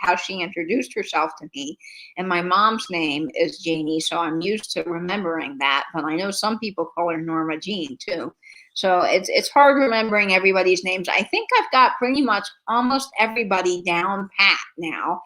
how she introduced herself to me. And my mom's name is Jeannie, so I'm used to remembering that. But I know some people call her Norma Jean too. So it's hard remembering everybody's names. I think I've got pretty much almost everybody down pat now.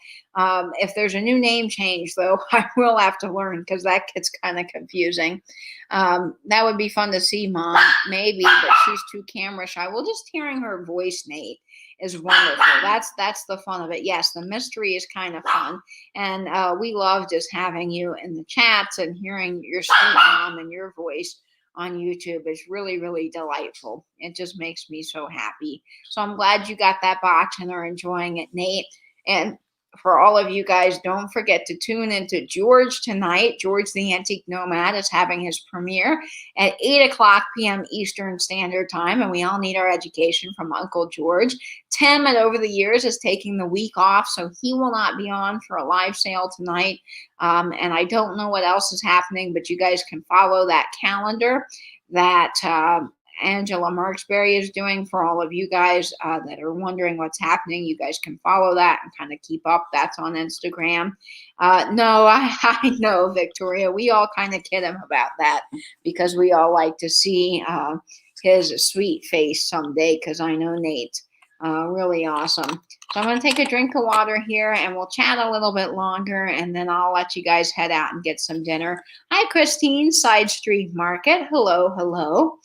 If there's a new name change, though, I will have to learn because that gets kind of confusing. That would be fun to see, Mom, maybe, but she's too camera shy. Well, just hearing her voice, Nate, is wonderful. That's the fun of it. Yes, the mystery is kind of fun, and we love just having you in the chats and hearing your sweet mom and your voice on YouTube is really, really delightful. It just makes me so happy. So I'm glad you got that box and are enjoying it, Nate. And for all of you guys, don't forget to tune into George tonight. George the Antique Nomad is having his premiere at 8 o'clock p.m. Eastern Standard Time, and we all need our education from Uncle George. Tim, at Over the Years, is taking the week off, so he will not be on for a live sale tonight. And I don't know what else is happening, but you guys can follow that calendar that Angela Marksberry is doing for all of you guys that are wondering what's happening. You guys can follow that and kind of keep up. That's on Instagram. No, I know, Victoria. We all kind of kid him about that because we all like to see his sweet face someday because I know Nate. Really awesome. So I'm going to take a drink of water here and we'll chat a little bit longer and then I'll let you guys head out and get some dinner. Hi, Christine, Side Street Market. Hello, hello.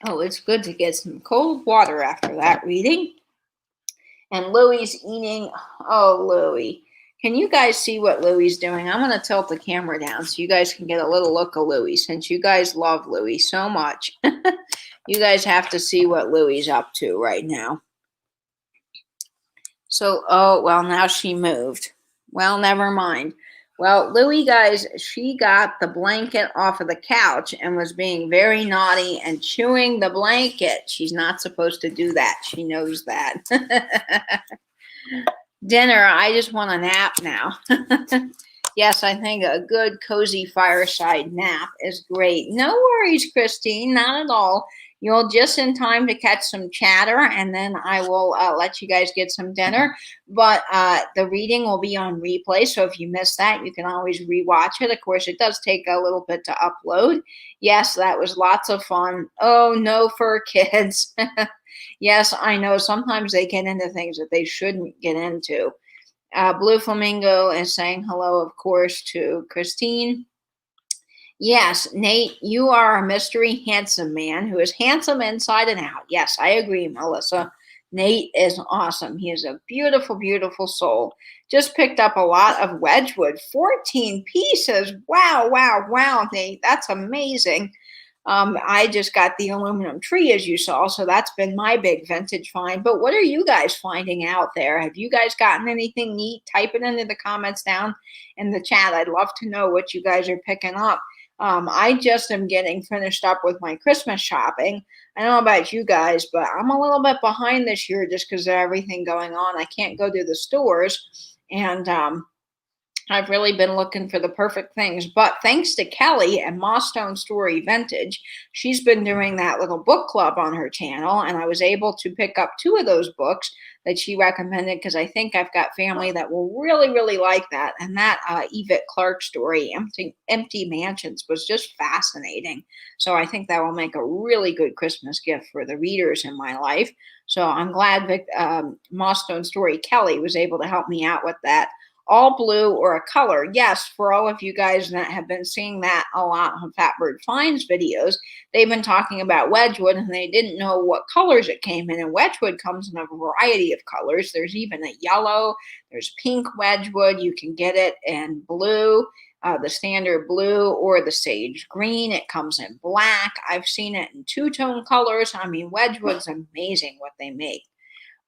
Oh, it's good to get some cold water after that reading. And Louie's eating. Oh, Louie. Can you guys see what Louie's doing? I'm going to tilt the camera down so you guys can get a little look of Louie since you guys love Louie so much. You guys have to see what Louie's up to right now. So, oh, well, now she moved. Well, never mind. Well, Louie, guys, she got the blanket off of the couch and was being very naughty and chewing the blanket. She's not supposed to do that. She knows that. Dinner, I just want a nap now. Yes, I think a good cozy fireside nap is great. No worries, Christine, not at all. You'll just in time to catch some chatter, and then I will let you guys get some dinner. But the reading will be on replay, so if you missed that, you can always rewatch it. Of course, it does take a little bit to upload. Yes, that was lots of fun. Oh, no for kids. Yes, I know. Sometimes they get into things that they shouldn't get into. Blue Flamingo is saying hello, of course, to Christine. Yes, Nate, you are a mystery handsome man who is handsome inside and out. Yes, I agree, Melissa. Nate is awesome. He is a beautiful, beautiful soul. Just picked up a lot of Wedgwood, 14 pieces. Wow, wow, wow, Nate. That's amazing. I just got the aluminum tree, as you saw, so that's been my big vintage find. But what are you guys finding out there? Have you guys gotten anything neat? Type it into the comments down in the chat. I'd love to know what you guys are picking up. I just am getting finished up with my Christmas shopping. I don't know about you guys, but I'm a little bit behind this year just because of everything going on. I can't go to the stores, and I've really been looking for the perfect things, but thanks to Kelly and Mossstone Story Vintage, she's been doing that little book club on her channel, and I was able to pick up 2 of those books that she recommended because I think I've got family that will really, really like that. And that Yvette Clarke story, Empty Mansions, was just fascinating. So I think that will make a really good Christmas gift for the readers in my life. So I'm glad Mossstone Story Kelly was able to help me out with that. All blue or a color. Yes, for all of you guys that have been seeing that a lot on Fatbird Finds videos, they've been talking about Wedgwood and they didn't know what colors it came in. And Wedgwood comes in a variety of colors. There's even a yellow, there's pink Wedgwood. You can get it in blue. the standard blue or the sage green. It comes in black. I've seen it in two-tone colors. I mean, Wedgwood's amazing what they make.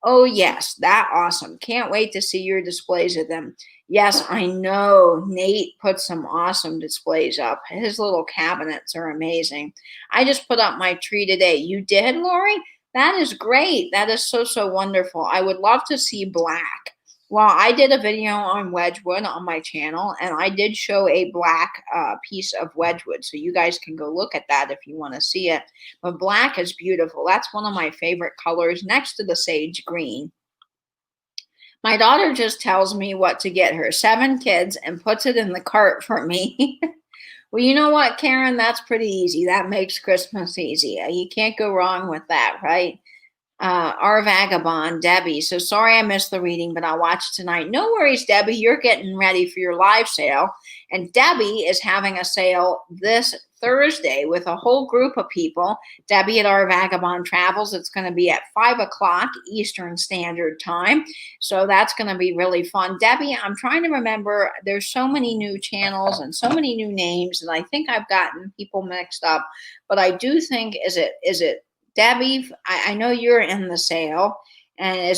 Oh, yes, that awesome. Can't wait to see your displays of them. Yes, I know Nate put some awesome displays up. His little cabinets are amazing. I just put up my tree today. You did, Lori? That is great. That is so, so wonderful. I would love to see black. Well, I did a video on Wedgwood on my channel, and I did show a black piece of Wedgwood, so you guys can go look at that if you want to see it. But black is beautiful. That's one of my favorite colors next to the sage green. My daughter just tells me what to get her. 7 kids and puts it in the cart for me. Well, you know what, Karen? That's pretty easy. That makes Christmas easy. You can't go wrong with that, right? Our Vagabond, Debbie. So sorry I missed the reading, but I'll watch tonight. No worries, Debbie. You're getting ready for your live sale. And Debbie is having a sale this Thursday with a whole group of people. Debbie at Our Vagabond Travels. It's going to be at 5 o'clock Eastern Standard Time. So that's going to be really fun. Debbie, I'm trying to remember. There's so many new channels and so many new names, and I think I've gotten people mixed up. But I do think, is it Debbie, I know you're in the sale. And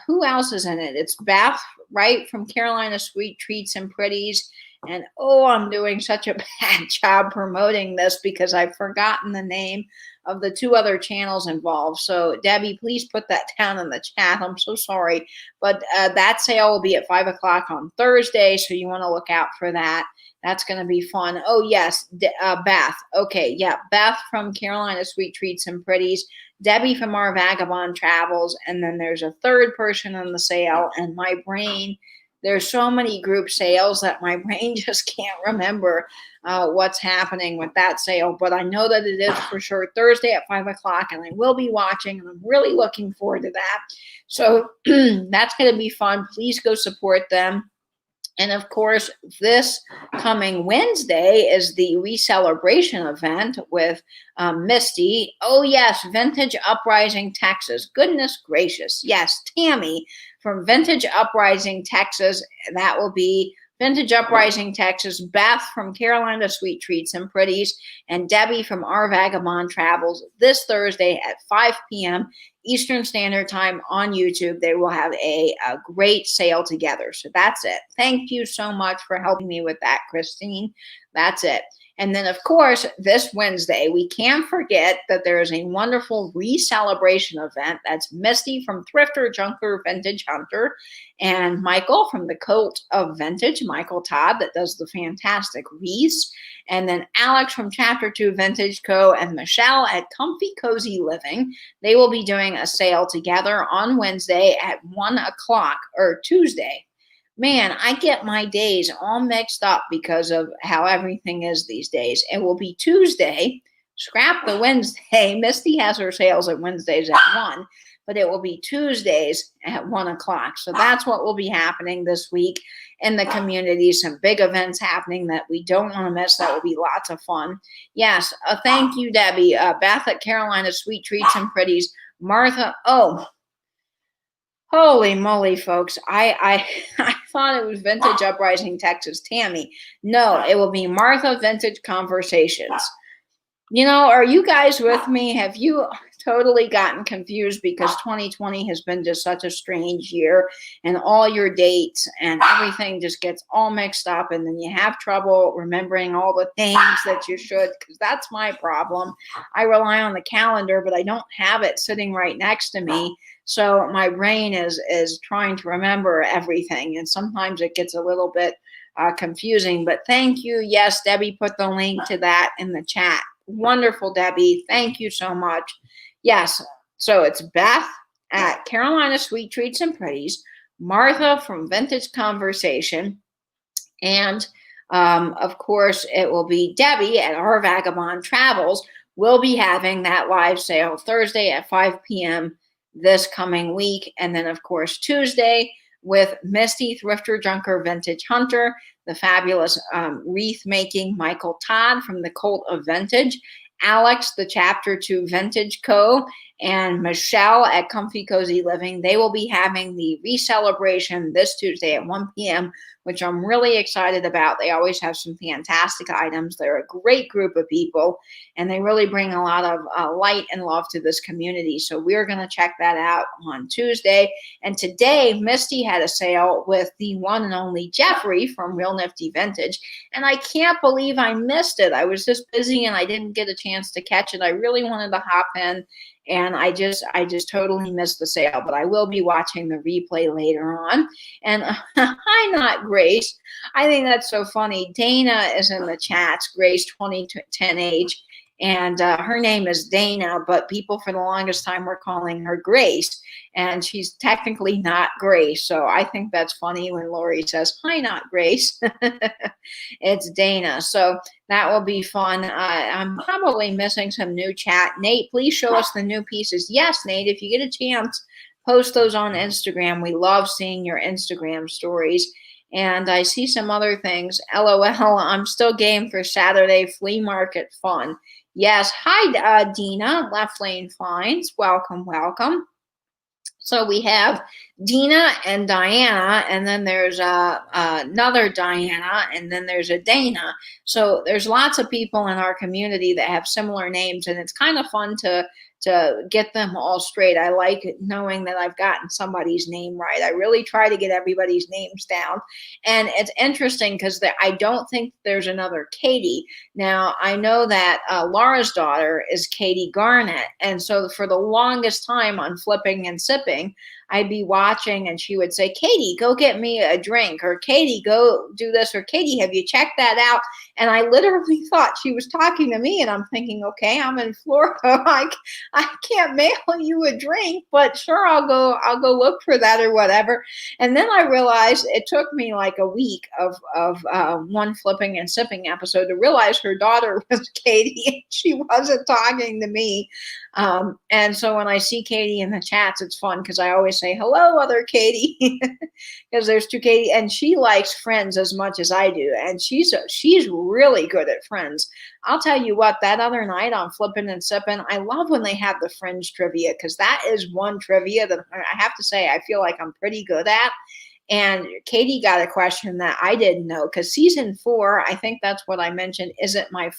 who else is in it? It's Beth, right, from Carolina Sweet Treats and Pretties. And oh, I'm doing such a bad job promoting this because I've forgotten the name of the 2 other channels involved. So Debbie, please put that down in the chat. I'm so sorry. But that sale will be at 5 o'clock on Thursday. So you want to look out for that. That's going to be fun. Oh, yes, Beth. Okay, yeah, Beth from Carolina Sweet Treats and Pretties, Debbie from Our Vagabond Travels, and then there's a 3rd person in the sale, and my brain, there's so many group sales that my brain just can't remember what's happening with that sale, but I know that it is for sure Thursday at 5 o'clock, and I will be watching, and I'm really looking forward to that. So that's going to be fun. Please go support them. And of course, this coming Wednesday is the Recelebration event with Misty. Oh, yes, Vintage Uprising, Texas. Goodness gracious. Yes, Tammy from Vintage Uprising, Texas. That will be Vintage Uprising, Texas. Beth from Carolina Sweet Treats and Pretties. And Debbie from Our Vagabond Travels this Thursday at 5 p.m. Eastern Standard Time on YouTube. They will have a great sale together. So that's it. Thank you so much for helping me with that, Christine. That's it. And then, of course, this Wednesday, we can't forget that there is a wonderful re-celebration event. That's Misty from Thrifter Junker Vintage Hunter and Michael from the Cult of Vintage, Michael Todd, that does the fantastic wreaths. And then Alex from Chapter 2 Vintage Co. and Michelle at Comfy Cozy Living. They will be doing a sale together on Wednesday at 1 o'clock, or Tuesday. Man, I get my days all mixed up because of how everything is these days. It will be Tuesday. Scrap the Wednesday. Misty has her sales at Wednesdays at 1, but it will be Tuesdays at 1 o'clock. So that's what will be happening this week in the community. Some big events happening that we don't want to miss. That will be lots of fun. Yes, thank you, Debbie. Beth at Carolina Sweet Treats and Pretties. Martha, holy moly, folks. I thought it was Vintage Uprising, Texas. Tammy. No, it will be Martha Vintage Conversations. You know, are you guys with me? Have you totally gotten confused because 2020 has been just such a strange year and all your dates and everything just gets all mixed up and then you have trouble remembering all the things that you should, because that's my problem. I rely on the calendar, but I don't have it sitting right next to me. So my brain is trying to remember everything, and sometimes it gets a little bit confusing. But thank you. Yes, Debbie put the link to that in the chat. Wonderful, Debbie. Thank you so much. Yes, so it's Beth at Carolina Sweet Treats and Pretties, Martha from Vintage Conversation, and of course, it will be Debbie at Our Vagabond Travels. We'll be having that live sale Thursday at 5 p.m. this coming week. And then, of course, Tuesday with Misty Thrifter Junker Vintage Hunter, the fabulous wreath-making Michael Todd from the Cult of Vintage, Alex, the Chapter 2 Vintage Co., and Michelle at Comfy Cozy Living. They will be having the re-celebration this Tuesday at 1 p.m., which I'm really excited about. They always have some fantastic items. They're a great group of people, and they really bring a lot of light and love to this community. So we're going to check that out on Tuesday. And today, Misty had a sale with the one and only Jeffrey from Real Nifty Vintage, and I can't believe I missed it. I was just busy and I didn't get a chance to catch it. I really wanted to hop in, and I just totally missed the sale, but I will be watching the replay later on. And hi, not Grace. I think that's so funny. Dana is in the chats, Grace 2010H, and her name is Dana, but people for the longest time were calling her Grace, and she's technically not Grace. So I think that's funny when Lori says, hi, not Grace. It's Dana. So that will be fun. I'm probably missing some new chat. Nate, please show us the new pieces. Yes, Nate, if you get a chance, post those on Instagram. We love seeing your Instagram stories. And I see some other things. LOL, I'm still game for Saturday flea market fun. Yes. Hi, Dina, Left Lane Finds. Welcome, welcome. So we have Dina and Diana, and then there's another Diana, and then there's a Dana. So there's lots of people in our community that have similar names, and it's kind of fun to get them all straight. I like knowing that I've gotten somebody's name right. I really try to get everybody's names down. And it's interesting because I don't think there's another Katie. Now, I know that Laura's daughter is Katie Garnett. And so for the longest time on Flipping and Sipping, I'd be watching and she would say, Katie, go get me a drink, or Katie, go do this, or Katie, have you checked that out? And I literally thought she was talking to me, and I'm thinking, okay, I'm in Florida. I can't mail you a drink, but sure, I'll go look for that or whatever. And then I realized it took me like a week of one Flipping and Sipping episode to realize her daughter was Katie, and she wasn't talking to me. And so when I see Katie in the chats, it's fun because I always say, hello, other Katie, because there's two Katie, and she likes Friends as much as I do. And she's really good at Friends. I'll tell you what, that other night on Flipping and Sipping, I love when they have the Friends trivia, because that is one trivia that I have to say I feel like I'm pretty good at. And Katie got a question that I didn't know, because season 4, I think that's what I mentioned, isn't my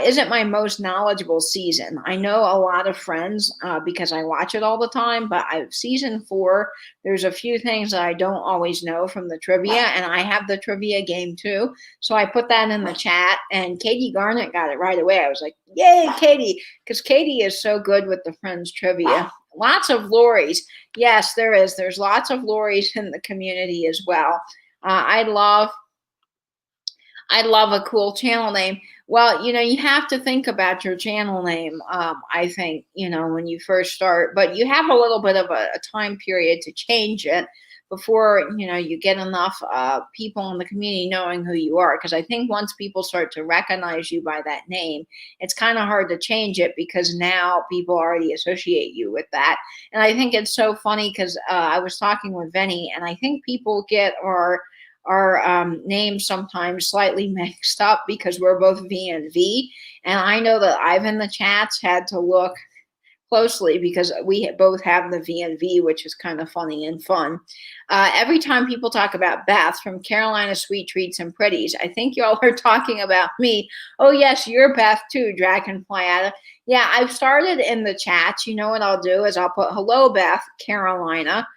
isn't my most knowledgeable season. I know a lot of Friends because I watch it all the time, but season 4, there's a few things that I don't always know from the trivia, and I have the trivia game too. So I put that in the chat, and Katie Garnett got it right away. I was like, yay, Katie, because Katie is so good with the Friends trivia. Lots of Loris. Yes, there is. There's lots of Loris in the community as well. I love a cool channel name. Well, you have to think about your channel name, I think, when you first start. But you have a little bit of a time period to change it before, you get enough people in the community knowing who you are. Because I think once people start to recognize you by that name, it's kind of hard to change it, because now people already associate you with that. And I think it's so funny because I was talking with Vinny, and I think people get our names sometimes slightly mixed up because we're both V and V. And I know that I've in the chats had to look closely because we both have the V and V, which is kind of funny and fun. Every time people talk about Beth from Carolina Sweet Treats and Pretties, I think y'all are talking about me. Oh, yes, you're Beth too, Dragonfly. Yeah, I've started in the chats. You know what I'll do is I'll put hello, Beth, Carolina,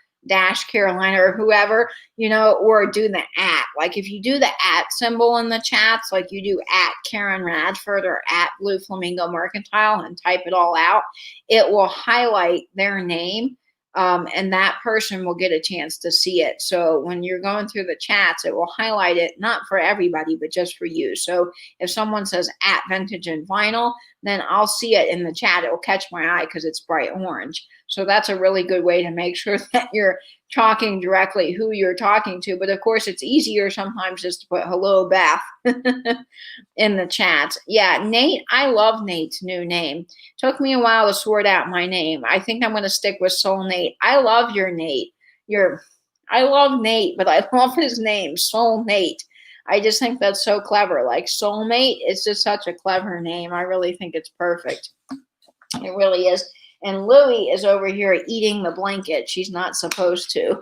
Carolina, or whoever, or do the @ like if you do the @ symbol in the chats, like you do @ Karen Radford or @ Blue Flamingo Mercantile, and type it all out, it will highlight their name, and that person will get a chance to see it. So when you're going through the chats, it will highlight it, not for everybody, but just for you. So if someone says @ Vintage and Vinyl, then I'll see it in the chat. It will catch my eye because it's bright orange. So that's a really good way to make sure that you're talking directly who you're talking to. But of course, it's easier sometimes just to put hello, Beth, in the chat. Yeah, Nate, I love Nate's new name. Took me a while to sort out my name. I think I'm going to stick with Soul Nate. I love your Nate. I love Nate, but I love his name, Soul Nate. I just think that's so clever. Like soulmate is just such a clever name. I really think it's perfect. It really is. And Louie is over here eating the blanket. She's not supposed to.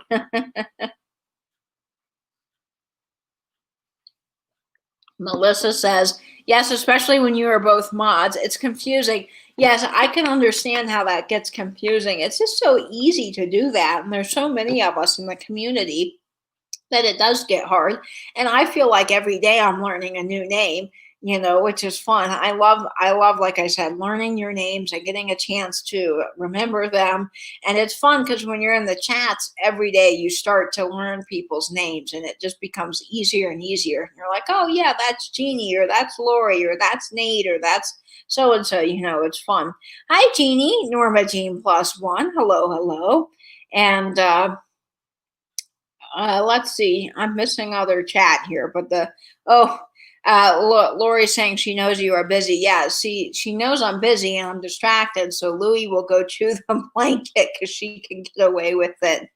Melissa says, yes, especially when you are both mods. It's confusing. Yes, I can understand how that gets confusing. It's just so easy to do that. And there's so many of us in the community that it does get hard. And I feel like every day I'm learning a new name, which is fun. I love, like I said, learning your names and getting a chance to remember them. And it's fun because when you're in the chats every day, you start to learn people's names and it just becomes easier and easier. You're like, oh yeah, that's Jeannie, or that's Lori, or that's Nate, or that's so and so. It's fun. Hi, Jeannie, Norma Jean +1. Hello, hello. And let's see. I'm missing other chat here, but Lori's saying she knows you are busy. Yeah, see, she knows I'm busy and I'm distracted. So Louie will go chew the blanket because she can get away with it.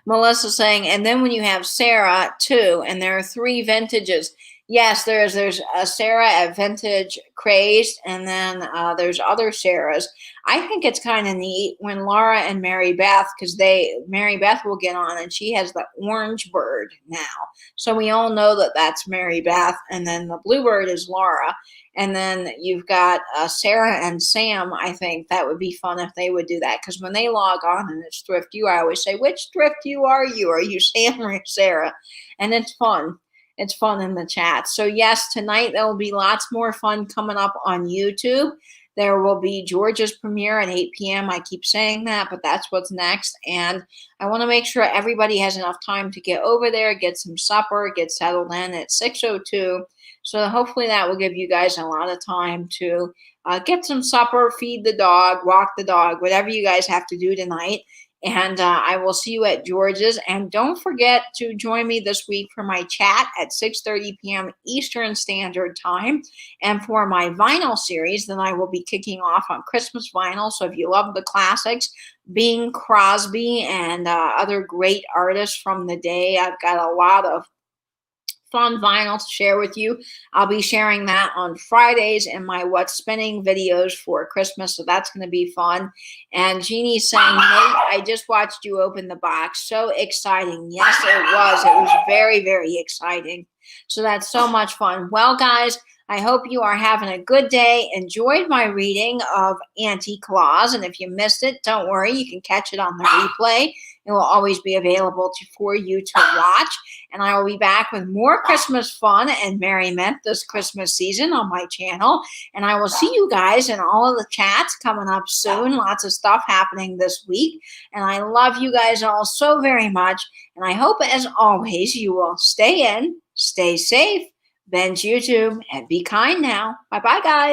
Melissa saying, and then when you have Sarah too, and there are 3 vintages. Yes, there's a Sarah at Vintage Crazed, and then there's other Sarahs. I think it's kind of neat when Laura and Mary Beth, because Mary Beth will get on, and she has the orange bird now. So we all know that that's Mary Beth, and then the bluebird is Laura. And then you've got Sarah and Sam. I think that would be fun if they would do that, because when they log on and it's Thrift You, I always say, which Thrift You are you? Are you Sam or Sarah? And it's fun. It's fun in the chat. So yes, tonight there will be lots more fun coming up on YouTube. There will be George's premiere at 8 p.m. I keep saying that, but that's what's next. And I want to make sure everybody has enough time to get over there, get some supper, get settled in at 6:02. So hopefully that will give you guys a lot of time to get some supper, feed the dog, walk the dog, whatever you guys have to do tonight. And I will see you at George's. And don't forget to join me this week for my chat at 6:30 p.m. Eastern Standard Time. And for my vinyl series, then I will be kicking off on Christmas vinyl. So if you love the classics, Bing Crosby and other great artists from the day, I've got a lot of fun vinyl to share with you. I'll be sharing that on Fridays in my What's Spinning videos for Christmas, so that's going to be fun. And Jeannie's saying, Nate, I just watched you open the box. So exciting. Yes, it was. It was very, very exciting. So that's so much fun. Well, guys, I hope you are having a good day. Enjoyed my reading of Auntie Claus. And if you missed it, don't worry. You can catch it on the replay. It will always be available for you to watch. And I will be back with more Christmas fun and merriment this Christmas season on my channel. And I will see you guys in all of the chats coming up soon. Lots of stuff happening this week. And I love you guys all so very much. And I hope, as always, you will stay in, stay safe, binge YouTube, and be kind now. Bye-bye, guys.